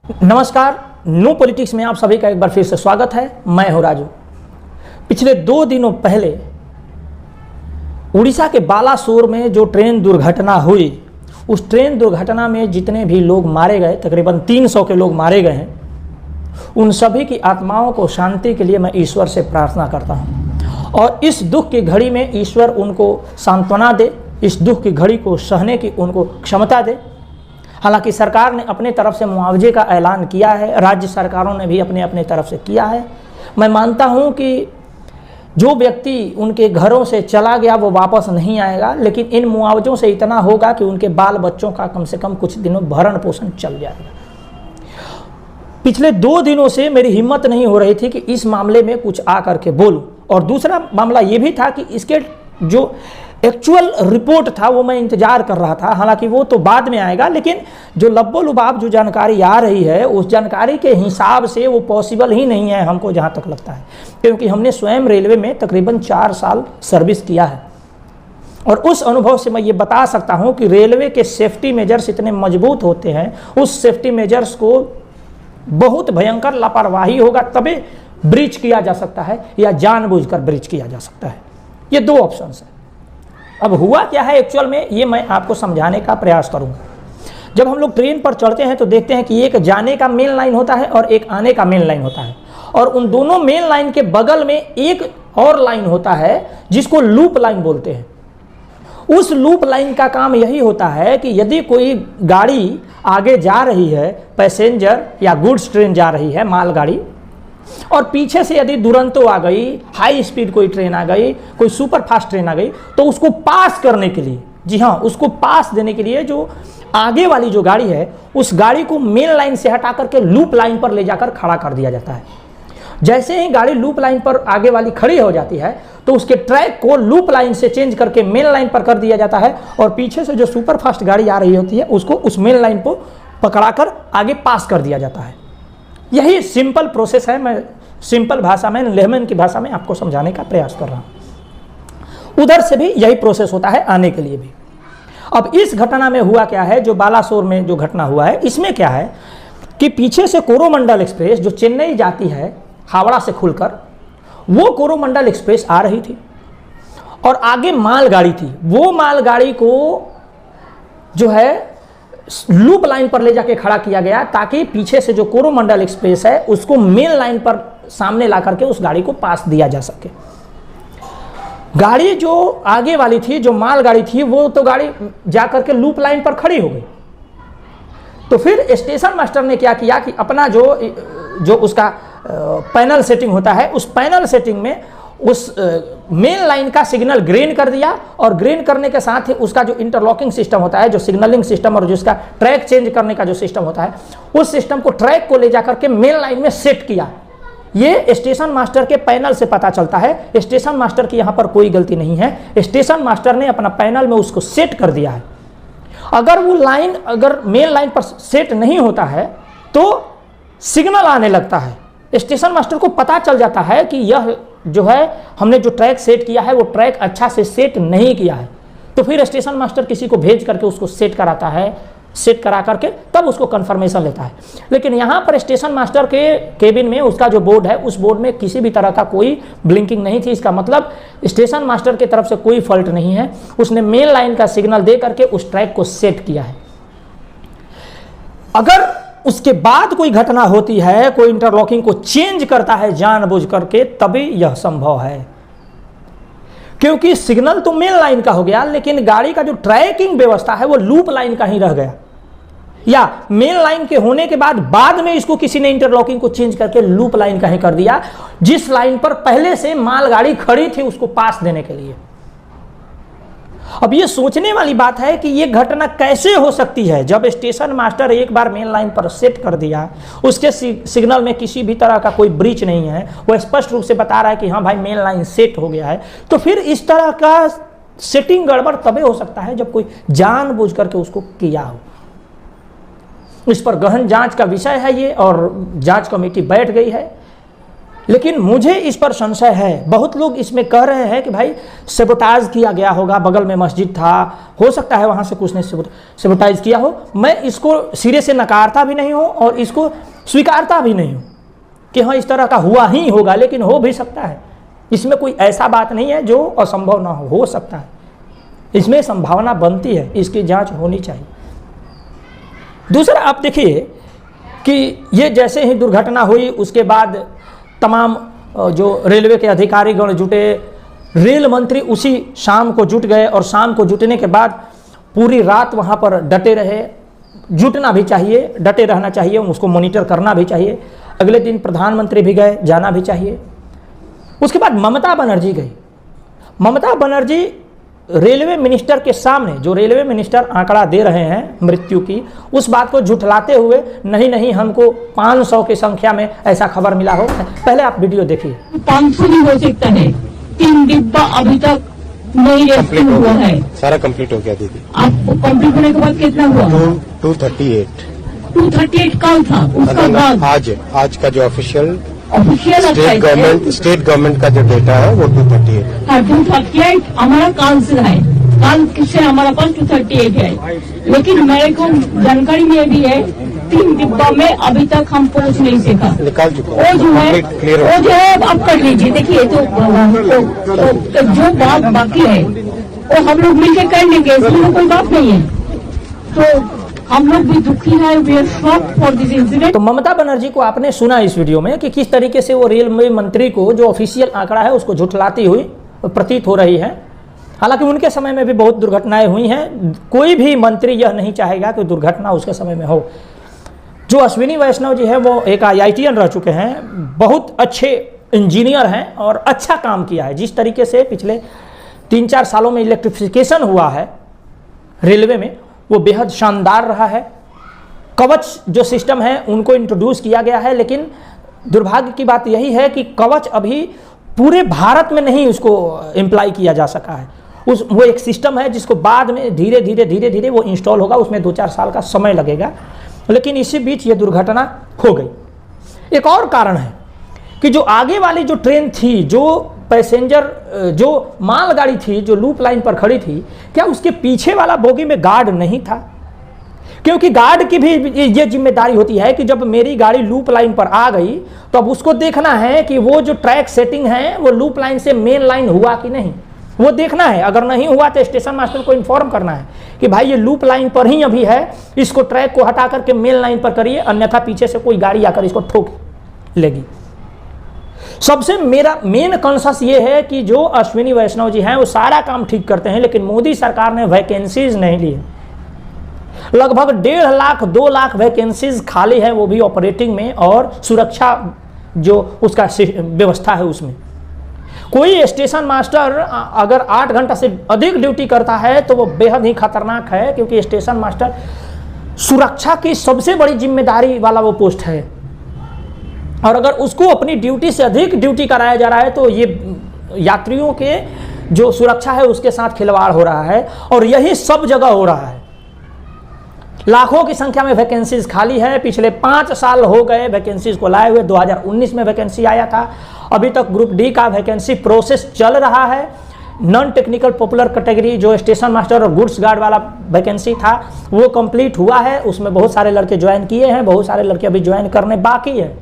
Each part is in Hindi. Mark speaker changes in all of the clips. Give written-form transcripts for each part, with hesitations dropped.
Speaker 1: नमस्कार, नो पॉलिटिक्स में आप सभी का एक बार फिर से स्वागत है। मैं हूं राजू। पिछले 2 दिनों पहले उड़ीसा के बालासोर में जो ट्रेन दुर्घटना हुई, उस ट्रेन दुर्घटना में जितने भी लोग मारे गए, तकरीबन 300 के लोग मारे गए हैं, उन सभी की आत्माओं को शांति के लिए मैं ईश्वर से प्रार्थना करता हूं। और इस दुख की घड़ी में ईश्वर उनको सांत्वना दे, इस दुख की घड़ी को सहने की उनको क्षमता दे। हालांकि सरकार ने अपने तरफ से मुआवजे का ऐलान किया है, राज्य सरकारों ने भी अपने अपने तरफ से किया है। मैं मानता हूं कि जो व्यक्ति उनके घरों से चला गया वो वापस नहीं आएगा, लेकिन इन मुआवजों से इतना होगा कि उनके बाल बच्चों का कम से कम कुछ दिनों भरण पोषण चल जाएगा। पिछले 2 दिनों से मेरी हिम्मत नहीं हो रही थी कि इस मामले में कुछ आकर के बोलूं। और दूसरा मामला ये भी था कि इसके जो एक्चुअल रिपोर्ट था वो मैं इंतजार कर रहा था। हालांकि वो तो बाद में आएगा, लेकिन जो लब्बो-लुबाब जो जानकारी आ रही है उस जानकारी के हिसाब से वो पॉसिबल ही नहीं है हमको, जहां तक लगता है। क्योंकि हमने स्वयं रेलवे में तकरीबन 4 साल सर्विस किया है और उस अनुभव से मैं ये बता सकता हूं कि रेलवे के सेफ्टी मेजर्स इतने मजबूत होते हैं, उस सेफ्टी मेजर्स को बहुत भयंकर लापरवाही होगा तभी ब्रीच किया जा सकता है या जानबूझकर ब्रीच किया जा सकता है। ये 2 ऑप्शन है। अब हुआ क्या है एक्चुअल में, ये मैं आपको समझाने का प्रयास करूंगा। जब हम लोग ट्रेन पर चढ़ते हैं तो देखते हैं कि एक जाने का मेन लाइन होता है और एक आने का मेन लाइन होता है, और उन दोनों मेन लाइन के बगल में एक और लाइन होता है जिसको लूप लाइन बोलते हैं। उस लूप लाइन का काम यही होता है कि यदि कोई गाड़ी आगे जा रही है, पैसेंजर या गुड्स ट्रेन जा रही है, मालगाड़ी, और पीछे से यदि दुरंतो आ गई, हाई स्पीड कोई ट्रेन आ गई, कोई सुपर फास्ट ट्रेन आ गई, तो उसको पास करने के लिए, जी हाँ, उसको पास देने के लिए जो आगे वाली जो गाड़ी है उस गाड़ी को मेन लाइन से हटा करके लूप लाइन पर ले जाकर खड़ा कर दिया जाता है। जैसे ही गाड़ी लूप लाइन पर आगे वाली खड़ी हो जाती है तो उसके ट्रैक को लूप लाइन से चेंज करके मेन लाइन पर कर दिया जाता है, और पीछे से जो सुपर फास्ट गाड़ी आ रही होती है उसको उस मेन लाइन पर पकड़ाकर आगे पास कर दिया जाता है। यही सिंपल प्रोसेस है। मैं सिंपल भाषा में, लेमन की भाषा में आपको समझाने का प्रयास कर रहा हूं। उधर से भी यही प्रोसेस होता है, आने के लिए भी। अब इस घटना में हुआ क्या है, जो बालासोर में जो घटना हुआ है, इसमें क्या है कि पीछे से कोरोमंडल एक्सप्रेस जो चेन्नई जाती है हावड़ा से खुलकर, वो कोरोमंडल एक्सप्रेस आ रही थी और आगे मालगाड़ी थी। वो मालगाड़ी को जो है लूप लाइन पर ले जाके खड़ा किया गया ताकि पीछे से जो कोरोमंडल एक्सप्रेस है उसको मेन लाइन पर सामने ला करके उस गाड़ी को पास दिया जा सके। गाड़ी जो आगे वाली थी, जो मालगाड़ी थी, वो तो गाड़ी जाकर के लूप लाइन पर खड़ी हो गई। तो फिर स्टेशन मास्टर ने क्या किया कि अपना जो उसका पैनल सेटिंग होता है, उस पैनल सेटिंग में उस मेन लाइन का सिग्नल ग्रीन कर दिया, और ग्रीन करने के साथ ही उसका जो इंटरलॉकिंग सिस्टम होता है, जो सिग्नलिंग सिस्टम और जिसका ट्रैक चेंज करने का जो सिस्टम होता है, उस सिस्टम को, ट्रैक को ले जाकर के मेन लाइन में सेट किया। ये स्टेशन मास्टर के पैनल से पता चलता है। स्टेशन मास्टर की यहाँ पर कोई गलती नहीं है। स्टेशन मास्टर ने अपना पैनल में उसको सेट कर दिया है। अगर वो लाइन अगर मेन लाइन पर सेट नहीं होता है तो सिग्नल आने लगता है। स्टेशन मास्टर को पता चल जाता है कि यह जो है हमने जो ट्रैक सेट किया है वो ट्रैक अच्छा से सेट नहीं किया है। तो फिर स्टेशन मास्टर किसी को भेज करके उसको सेट कराता है, सेट करा करके तब उसको कंफर्मेशन लेता है। लेकिन यहाँ पर स्टेशन मास्टर के केबिन में उसका जो बोर्ड है, उस बोर्ड में किसी भी तरह का कोई ब्लिंकिंग नहीं थी। इसका मतलब स्टेशन मास्टर की तरफ से कोई फॉल्ट नहीं है। उसने मेन लाइन का सिग्नल दे करके उस ट्रैक को सेट किया है। अगर उसके बाद कोई घटना होती है, कोई इंटरलॉकिंग को चेंज करता है जानबूझ करके, तभी यह संभव है। क्योंकि सिग्नल तो मेन लाइन का हो गया, लेकिन गाड़ी का जो ट्रैकिंग व्यवस्था है वो लूप लाइन का ही रह गया, या मेन लाइन के होने के बाद में इसको किसी ने इंटरलॉकिंग को चेंज करके लूप लाइन का ही कर दिया, जिस लाइन पर पहले से मालगाड़ी खड़ी थी उसको पास देने के लिए। अब ये सोचने वाली बात है कि ये घटना कैसे हो सकती है। जब स्टेशन मास्टर एक बार मेन लाइन पर सेट कर दिया, उसके सिग्नल में किसी भी तरह का कोई ब्रीच नहीं है, वो स्पष्ट रूप से बता रहा है कि हाँ भाई मेन लाइन सेट हो गया है, तो फिर इस तरह का सेटिंग गड़बड़ तभी हो सकता है जब कोई जानबूझ करके उसको किया हो। इस पर गहन जांच का विषय है ये, और जांच कमेटी बैठ गई है। लेकिन मुझे इस पर संशय है। बहुत लोग इसमें कह रहे हैं कि भाई सेबोटाज किया गया होगा, बगल में मस्जिद था, हो सकता है वहाँ से कुछ ने सेबोटाइज किया हो। मैं इसको सिरे से नकारता भी नहीं हूँ और इसको स्वीकारता भी नहीं हूँ कि हाँ इस तरह का हुआ ही होगा, लेकिन हो भी सकता है। इसमें कोई ऐसा बात नहीं है जो असंभव ना हो सकता है, इसमें संभावना बनती है, इसकी जाँच होनी चाहिए। दूसरा आप देखिए कि ये जैसे ही दुर्घटना हुई उसके बाद तमाम जो रेलवे के अधिकारीगण जुटे, रेल मंत्री उसी शाम को जुट गए और शाम को जुटने के बाद पूरी रात वहाँ पर डटे रहे। जुटना भी चाहिए, डटे रहना चाहिए, उसको मॉनिटर करना भी चाहिए। अगले दिन प्रधानमंत्री भी गए, जाना भी चाहिए। उसके बाद ममता बनर्जी गई। ममता बनर्जी रेलवे मिनिस्टर के सामने, जो रेलवे मिनिस्टर आंकड़ा दे रहे हैं मृत्यु की, उस बात को झुठलाते हुए नहीं हमको 500 की संख्या में ऐसा खबर मिला हो। पहले आप वीडियो देखिए।
Speaker 2: 500 भी हो सकता है, 3 डिब्बा अभी तक नहीं रेस्क्यू हुआ है।
Speaker 3: सारा कंप्लीट हो गया दीदी।
Speaker 2: आपको कंप्लीट होने के बाद कितना हुआ? 238 कल था, उसका बाद
Speaker 3: आज का जो ऑफिशियल
Speaker 2: स्टेट
Speaker 3: गवर्नमेंट का जो डेटा है वो 238
Speaker 2: है। 238 हमारा काल से है, काल से हमारा पास 238 है। लेकिन मेरे को जानकारी में भी है 3 डिब्बा में अभी तक हम पहुंच नहीं सका।
Speaker 3: निकाल चुका
Speaker 2: वो जो है अब कर लीजिए। देखिए तो जो बात बाकी है वो हम लोग मिलकर कर लेंगे, इसमें कोई बात नहीं है। तो हम लोग भी दुखी है, we are shocked for this incident.
Speaker 1: तो ममता बनर्जी को आपने सुना इस वीडियो में कि किस तरीके से वो रेलवे मंत्री को जो ऑफिशियल आंकड़ा है उसको झुठलाती हुई प्रतीत हो रही है। हालांकि उनके समय में भी बहुत दुर्घटनाएं हुई हैं, कोई भी मंत्री यह नहीं चाहेगा कि दुर्घटना उसके समय में हो। जो अश्विनी वैष्णव जी है वो एक IITian रह चुके हैं, बहुत अच्छे इंजीनियर हैं और अच्छा काम किया है। जिस तरीके से पिछले 3-4 सालों में इलेक्ट्रिफिकेशन हुआ है रेलवे में, वो बेहद शानदार रहा है। कवच जो सिस्टम है उनको इंट्रोड्यूस किया गया है, लेकिन दुर्भाग्य की बात यही है कि कवच अभी पूरे भारत में नहीं उसको इम्प्लाई किया जा सका है। वो एक सिस्टम है जिसको बाद में धीरे धीरे वो इंस्टॉल होगा, उसमें 2-4 साल का समय लगेगा। लेकिन इसी बीच ये दुर्घटना हो गई। एक और कारण है कि जो आगे वाली जो ट्रेन थी, जो पैसेंजर, जो मालगाड़ी थी जो लूप लाइन पर खड़ी थी, क्या उसके पीछे वाला बोगी में गार्ड नहीं था? क्योंकि गार्ड की भी ये जिम्मेदारी होती है कि जब मेरी गाड़ी लूप लाइन पर आ गई तो अब उसको देखना है कि वो जो ट्रैक सेटिंग है वो लूप लाइन से मेन लाइन हुआ कि नहीं, वो देखना है। अगर नहीं हुआ तो स्टेशन मास्टर को इन्फॉर्म करना है कि भाई ये लूप लाइन पर ही अभी है, इसको ट्रैक को हटा करके मेन लाइन पर करिए, अन्यथा पीछे से कोई गाड़ी आकर इसको ठोक लेगी। सबसे मेरा मेन कॉन्शस ये है कि जो अश्विनी वैष्णव जी हैं वो सारा काम ठीक करते हैं, लेकिन मोदी सरकार ने वैकेंसीज नहीं ली। लगभग 1.5 लाख 2 लाख वैकेंसीज खाली है, वो भी ऑपरेटिंग में और सुरक्षा जो उसका व्यवस्था है उसमें। कोई स्टेशन मास्टर अगर 8 घंटा से अधिक ड्यूटी करता है तो वो बेहद ही खतरनाक है, क्योंकि स्टेशन मास्टर सुरक्षा की सबसे बड़ी जिम्मेदारी वाला वो पोस्ट है। और अगर उसको अपनी ड्यूटी से अधिक ड्यूटी कराया जा रहा है तो ये यात्रियों के जो सुरक्षा है उसके साथ खिलवाड़ हो रहा है, और यही सब जगह हो रहा है। लाखों की संख्या में वैकेंसीज खाली है। पिछले 5 साल हो गए वैकेंसीज को लाए हुए। 2019 में वैकेंसी आया था, अभी तक ग्रुप डी का वैकेंसी प्रोसेस चल रहा है। नॉन टेक्निकल पॉपुलर कैटेगरी जो स्टेशन मास्टर और गुड्स गार्ड वाला वैकेंसी था वो कंप्लीट हुआ है, उसमें बहुत सारे लड़के ज्वाइन किए हैं, बहुत सारे लड़के अभी ज्वाइन करने बाकी है।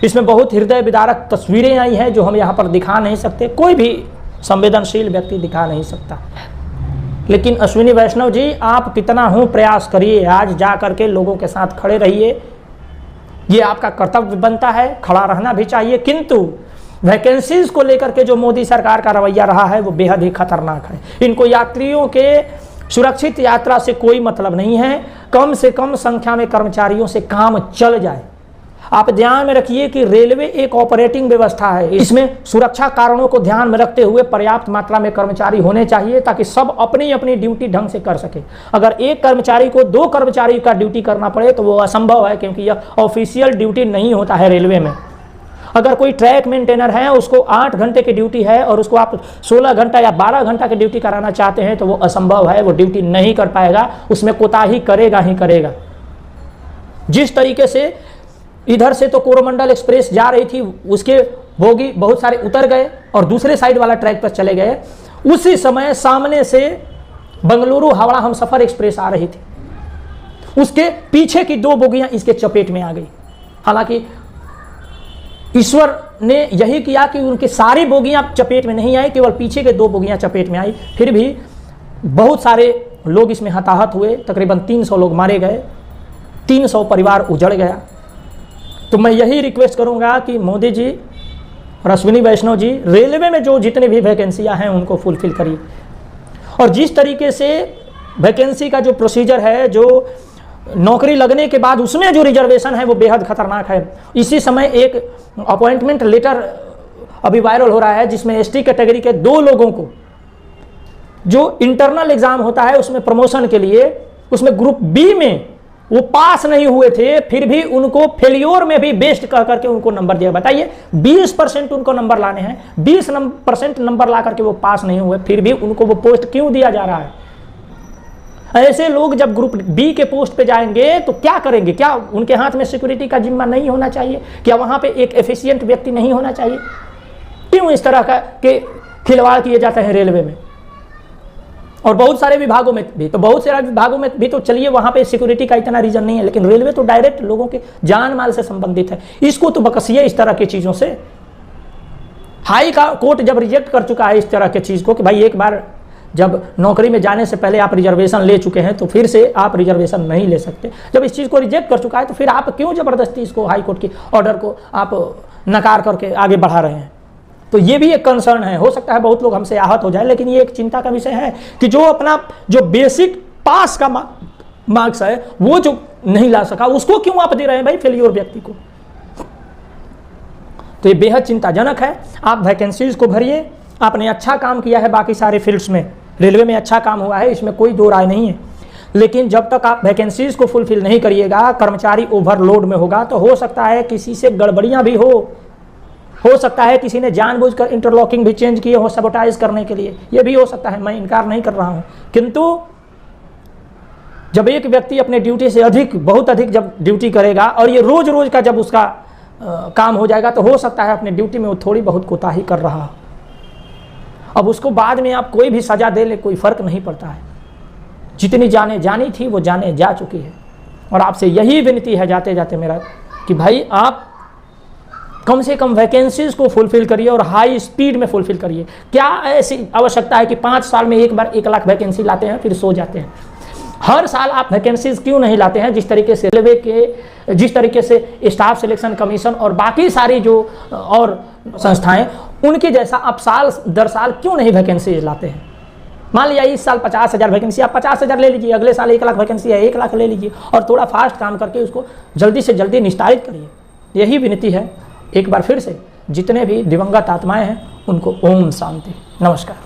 Speaker 1: इसमें बहुत हृदय विदारक तस्वीरें आई हैं जो हम यहाँ पर दिखा नहीं सकते, कोई भी संवेदनशील व्यक्ति दिखा नहीं सकता। लेकिन अश्विनी वैष्णव जी, आप कितना हो प्रयास करिए, आज जा करके लोगों के साथ खड़े रहिए, ये आपका कर्तव्य बनता है, खड़ा रहना भी चाहिए। किंतु वैकेंसीज को लेकर के जो मोदी सरकार का रवैया रहा है वो बेहद ही खतरनाक है। इनको यात्रियों के सुरक्षित यात्रा से कोई मतलब नहीं है, कम से कम संख्या में कर्मचारियों से काम चल जाए। आप ध्यान में रखिए कि रेलवे एक ऑपरेटिंग व्यवस्था है, इसमें सुरक्षा कारणों को ध्यान में रखते हुए पर्याप्त मात्रा में कर्मचारी होने चाहिए ताकि सब अपनी अपनी ड्यूटी ढंग से कर सके। अगर एक कर्मचारी को 2 कर्मचारी का ड्यूटी करना पड़े तो वो असंभव है, क्योंकि यह ऑफिशियल ड्यूटी नहीं होता है रेलवे में। अगर कोई ट्रैक मेंटेनर है, उसको 8 घंटे की ड्यूटी है और उसको आप 16 घंटा या 12 घंटा की ड्यूटी कराना चाहते हैं तो वो असंभव है, वो ड्यूटी नहीं कर पाएगा, उसमें कोताही करेगा ही करेगा। जिस तरीके से इधर से तो कोरोमंडल एक्सप्रेस जा रही थी, उसके बोगी बहुत सारे उतर गए और दूसरे साइड वाला ट्रैक पर चले गए। उसी समय सामने से बंगलुरु हावड़ा हमसफर एक्सप्रेस आ रही थी, उसके पीछे की 2 बोगियां इसके चपेट में आ गई। हालांकि ईश्वर ने यही किया कि उनकी सारी बोगियां चपेट में नहीं आई, केवल पीछे के 2 बोगियां चपेट में आई। फिर भी बहुत सारे लोग इसमें हताहत हुए, तकरीबन 300 लोग मारे गए, 300 परिवार उजड़ गया। तो मैं यही रिक्वेस्ट करूंगा कि मोदी जी और अश्विनी वैष्णव जी, रेलवे में जो जितने भी वैकेंसियां हैं उनको फुलफिल करिए। और जिस तरीके से वैकेंसी का जो प्रोसीजर है, जो नौकरी लगने के बाद उसमें जो रिजर्वेशन है वो बेहद खतरनाक है। इसी समय एक अपॉइंटमेंट लेटर अभी वायरल हो रहा है जिसमें एसटी कैटेगरी के 2 लोगों को जो इंटरनल एग्जाम होता है उसमें प्रमोशन के लिए, उसमें ग्रुप बी में वो पास नहीं हुए थे, फिर भी उनको फेलियोर में भी बेस्ट कह करके उनको नंबर दिया। बताइए 20% उनको नंबर लाने हैं, 20% नंबर ला करके वो पास नहीं हुए, फिर भी उनको वो पोस्ट क्यों दिया जा रहा है? ऐसे लोग जब ग्रुप बी के पोस्ट पे जाएंगे तो क्या करेंगे? क्या उनके हाथ में सिक्योरिटी का जिम्मा नहीं होना चाहिए? क्या वहां पे एक एफिशिएंट व्यक्ति नहीं होना चाहिए? क्यों इस तरह का के खिलवाड़ किए जाते हैं रेलवे में? और बहुत सारे विभागों में भी, तो बहुत सारे विभागों में भी तो चलिए वहां पे सिक्योरिटी का इतना रीजन नहीं है, लेकिन रेलवे तो डायरेक्ट लोगों के जान माल से संबंधित है। इसको तो बकसिए इस तरह की चीजों से। हाई कोर्ट जब रिजेक्ट कर चुका है इस तरह की चीज को कि भाई एक बार जब नौकरी में जाने से पहले आप रिजर्वेशन ले चुके हैं तो फिर से आप रिजर्वेशन नहीं ले सकते। जब इस चीज़ को रिजेक्ट कर चुका है तो फिर आप क्यों ज़बरदस्ती इसको हाई कोर्ट की ऑर्डर को आप नकार करके आगे बढ़ा रहे हैं? तो ये भी एक कंसर्न है। हो सकता है बहुत लोग हमसे आहत हो जाए, लेकिन ये एक चिंता का विषय है कि जो अपना जो बेसिक पास का मार्क्स है वो जो नहीं ला सका उसको क्यों आप दे रहे हैं भाई फेलियोर व्यक्ति को? तो ये बेहद चिंताजनक है। आप वैकेंसीज को भरिए, आपने अच्छा काम किया है, बाकी सारे फील्ड्स में रेलवे में अच्छा काम हुआ है, इसमें कोई दो राय नहीं है। लेकिन जब तक आप वैकेंसीज को फुलफिल नहीं करिएगा, कर्मचारी ओवरलोड में होगा, तो हो सकता है किसी से गड़बड़ियां भी हो सकता है किसी ने जानबूझकर इंटरलॉकिंग भी चेंज किए हो सबोटाइज करने के लिए, ये भी हो सकता है, मैं इनकार नहीं कर रहा हूं। किंतु जब एक व्यक्ति अपने ड्यूटी से अधिक, बहुत अधिक जब ड्यूटी करेगा और ये रोज रोज का जब उसका काम हो जाएगा, तो हो सकता है अपने ड्यूटी में वो थोड़ी बहुत कोताही कर रहा हो। अब उसको बाद में आप कोई भी सजा दे ले, कोई फर्क नहीं पड़ता है। जितनी जाने जानी थी वो जाने जा चुकी है। और आपसे यही विनती है जाते जाते मेरा कि भाई आप कम से कम वैकेंसीज को फुलफिल करिए और हाई स्पीड में फुलफिल करिए। क्या ऐसी आवश्यकता है कि 5 साल में एक बार 1 लाख वैकेंसी लाते हैं फिर सो जाते हैं? हर साल आप वैकेंसीज क्यों नहीं लाते हैं? जिस तरीके से रेलवे के, जिस तरीके से स्टाफ सिलेक्शन कमीशन और बाकी सारी जो और संस्थाएं, उनके जैसा आप साल दर साल क्यों नहीं वैकेंसीज लाते हैं? मान लिया इस साल 50,000 वैकेंसी, आप 50,000 ले लीजिए, अगले साल 1 लाख वैकेंसी है, 1 लाख ले लीजिए और थोड़ा फास्ट काम करके उसको जल्दी से जल्दी निस्तारित करिए। यही विनती है। एक बार फिर से जितने भी दिवंगत आत्माएं हैं उनको ओम शांति, नमस्कार।